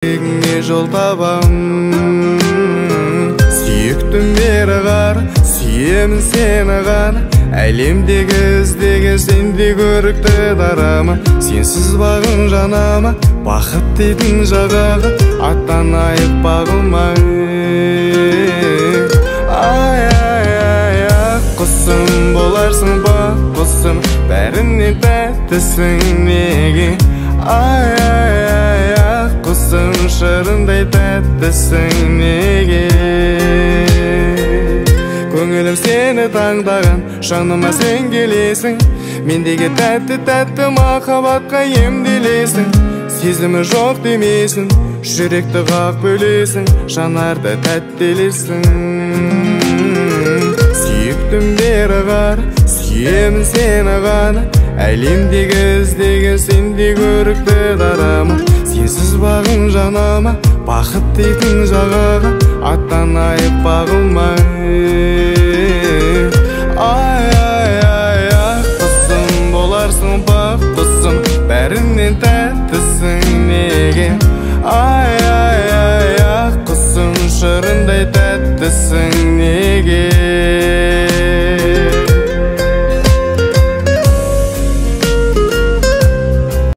Жол табам, сүйіктім бері қара, сүйемін сені ғана. Әлемдегі іздеген сенде көрікті дарама. Сенсіз бағым жанама, бақыт дейтін жағаға аттанайық бағылмай. Ай, ақ құсым боларсың, бақ құсым, бәрінен тәттісің неге. Ай, ақ құсым, шырындай тәттісің неге. Көңілім сені таңдаған, жаныма сен келесің. Мендегі тәтті махаббатқа емделесің. Сезімі жоқ демесін, жүректі қақ бөлесің, жанарды тәттелесің. Сүйіктім бері қара, сүйемін сені ғана. Әлемдегі іздеген сенде көрікті дарама. Сенсіз бағым жанама, бақыт дейтін жағаға аттанайық бағылмай. Ай, ақ құсым боларсың, бақ құсым, бәрінен тәттісің неге. Ай, ақ құсым, шырындай тәттісің неге.